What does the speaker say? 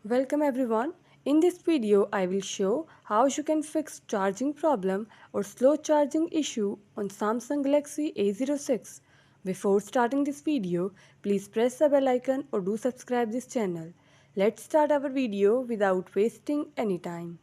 Welcome everyone. In this video, I will show how you can fix charging problem or slow charging issue on Samsung Galaxy A06. Before starting this video, please press the bell icon or do subscribe this channel. Let's start our video without wasting any time.